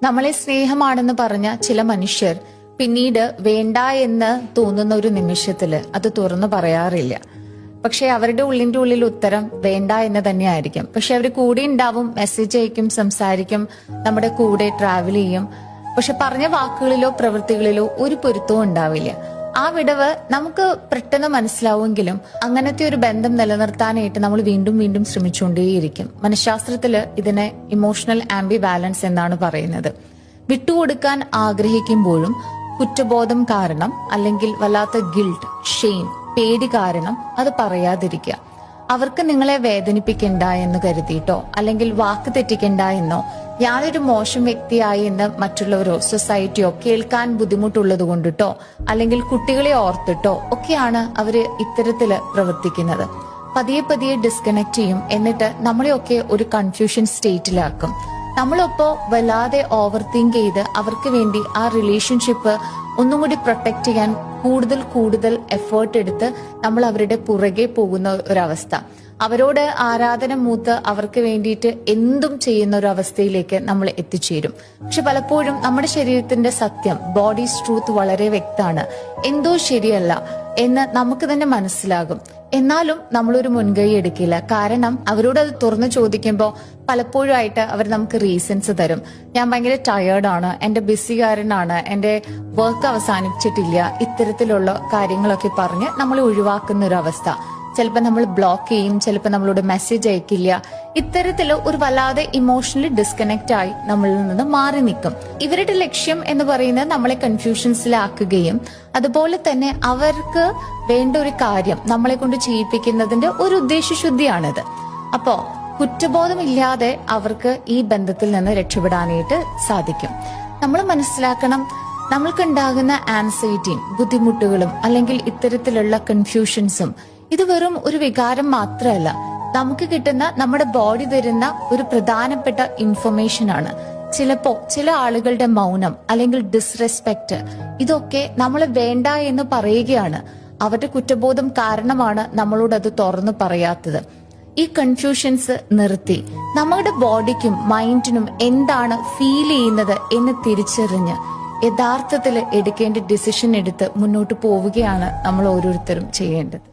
നമ്മളെ സ്നേഹമാണെന്ന് പറഞ്ഞ ചില മനുഷ്യർ പിന്നീട് വേണ്ട എന്ന് തോന്നുന്ന ഒരു നിമിഷത്തില് അത് തുറന്നു പറയാറില്ല. പക്ഷെ അവരുടെ ഉള്ളിൽ ഉത്തരം വേണ്ട എന്ന് തന്നെയായിരിക്കും. പക്ഷെ അവർ കൂടെ ഉണ്ടാവും, മെസ്സേജ് അയക്കും, സംസാരിക്കും, നമ്മുടെ കൂടെ ട്രാവൽ ചെയ്യും. പക്ഷെ പറഞ്ഞ വാക്കുകളിലോ പ്രവൃത്തികളിലോ ഒരു പൊരുത്തവും ഉണ്ടാവില്ല. ആ വിടവ് നമുക്ക് പെട്ടെന്ന് മനസ്സിലാവുമെങ്കിലും അങ്ങനത്തെ ഒരു ബന്ധം നിലനിർത്താനായിട്ട് നമ്മൾ വീണ്ടും വീണ്ടും ശ്രമിച്ചുകൊണ്ടേയിരിക്കും. മനഃശാസ്ത്രത്തില് ഇതിനെ ഇമോഷണൽ ആംബി ബാലൻസ് എന്നാണ് പറയുന്നത്. വിട്ടുകൊടുക്കാൻ ആഗ്രഹിക്കുമ്പോഴും കുറ്റബോധം കാരണം അല്ലെങ്കിൽ വല്ലാത്ത ഗിൽട്ട്, ഷെയിം, പേടി കാരണം അത് പറയാതിരിക്കുക. അവർക്ക് നിങ്ങളെ വേദനിപ്പിക്കണ്ട എന്ന് കരുതിയിട്ടോ അല്ലെങ്കിൽ വാക്ക് തെറ്റിക്കണ്ട എന്നോ ഞാനൊരു മോശം വ്യക്തിയായി എന്ന് മറ്റുള്ളവരോ സൊസൈറ്റിയോ കേൾക്കാൻ ബുദ്ധിമുട്ടുള്ളത് കൊണ്ടിട്ടോ അല്ലെങ്കിൽ കുട്ടികളെ ഓർത്തിട്ടോ ഒക്കെയാണ് അവര് ഇത്തരത്തില് പ്രവർത്തിക്കുന്നത്. പതിയെ പതിയെ ഡിസ്കണക്ട് ചെയ്യും. എന്നിട്ട് നമ്മളെയൊക്കെ ഒരു കൺഫ്യൂഷൻ സ്റ്റേറ്റിലാക്കും. നമ്മളൊപ്പോ വല്ലാതെ ഓവർ തിങ്ക് ചെയ്ത് അവർക്ക് വേണ്ടി ആ റിലേഷൻഷിപ്പ് ഒന്നും കൂടി പ്രൊട്ടക്ട് ചെയ്യാൻ കൂടുതൽ എഫേർട്ട് എടുത്ത് നമ്മൾ അവരുടെ പുറകെ പോകുന്ന ഒരവസ്ഥ, അവരോട് ആരാധന മൂത്ത് അവർക്ക് വേണ്ടിയിട്ട് എന്തും ചെയ്യുന്ന ഒരു അവസ്ഥയിലേക്ക് നമ്മൾ എത്തിച്ചേരും. പക്ഷെ പലപ്പോഴും നമ്മുടെ ശരീരത്തിന്റെ സത്യം, ബോഡീസ് ട്രൂത്ത് വളരെ വ്യക്തമാണ്. എന്തോ ശരിയല്ല എന്ന് നമുക്ക് തന്നെ മനസ്സിലാകും. എന്നാലും നമ്മളൊരു മുൻകൈ എടുക്കില്ല. കാരണം അവരോട് അത് തുറന്നു ചോദിക്കുമ്പോൾ പലപ്പോഴും ആയിട്ട് അവർ നമുക്ക് റീസൺസ് തരും. ഞാൻ ഭയങ്കര ടയേർഡാണ്, എന്റെ ബിസി കാരനാണ്, എന്റെ വർക്ക് അവസാനിച്ചിട്ടില്ല, ഇത്തരത്തിലുള്ള കാര്യങ്ങളൊക്കെ പറഞ്ഞ് നമ്മളെ ഒഴിവാക്കുന്ന ഒരു അവസ്ഥ. ചിലപ്പോൾ നമ്മൾ ബ്ലോക്ക് ചെയ്യും, ചിലപ്പോൾ നമ്മളോട് മെസ്സേജ് അയക്കില്ല. ഇത്തരത്തില് ഒരു വല്ലാതെ ഇമോഷണലി ഡിസ്കണക്ട് ആയി നമ്മളിൽ നിന്ന് മാറി നിൽക്കും. ഇവരുടെ ലക്ഷ്യം എന്ന് പറയുന്നത് നമ്മളെ കൺഫ്യൂഷൻസിലാക്കുകയും അതുപോലെ തന്നെ അവർക്ക് വേണ്ട ഒരു കാര്യം നമ്മളെ കൊണ്ട് ചെയ്യിപ്പിക്കുന്നതിന്റെ ഒരു ഉദ്ദേശശുദ്ധിയാണിത്. അപ്പോ കുറ്റബോധമില്ലാതെ അവർക്ക് ഈ ബന്ധത്തിൽ നിന്ന് രക്ഷപ്പെടാനായിട്ട് സാധിക്കും. നമ്മൾ മനസ്സിലാക്കണം, നമ്മൾക്കുണ്ടാകുന്ന ആൻസൈറ്റിയും ബുദ്ധിമുട്ടുകളും അല്ലെങ്കിൽ ഇത്തരത്തിലുള്ള കൺഫ്യൂഷൻസും ഇത് വെറും ഒരു വികാരം മാത്രമല്ല, നമുക്ക് കിട്ടുന്ന നമ്മുടെ ബോഡി തരുന്ന ഒരു പ്രധാനപ്പെട്ട ഇൻഫർമേഷൻ ആണ്. ചിലപ്പോ ചില ആളുകളുടെ മൗനം അല്ലെങ്കിൽ ഡിസ്റെസ്പെക്ട് ഇതൊക്കെ നമ്മൾ വേണ്ട എന്ന് പറയുകയാണ്. അവരുടെ കുറ്റബോധം കാരണമാണ് നമ്മളോട് അത് തുറന്നു പറയാത്തത്. ഈ കൺഫ്യൂഷൻസ് നിർത്തി നമ്മുടെ ബോഡിക്കും മൈൻഡിനും എന്താണ് ഫീൽ ചെയ്യുന്നത് എന്ന് തിരിച്ചറിഞ്ഞ് യഥാർത്ഥത്തിൽ എടുക്കേണ്ട ഡിസിഷൻ എടുത്ത് മുന്നോട്ട് പോവുകയാണ് നമ്മൾ ഓരോരുത്തരും ചെയ്യേണ്ടത്.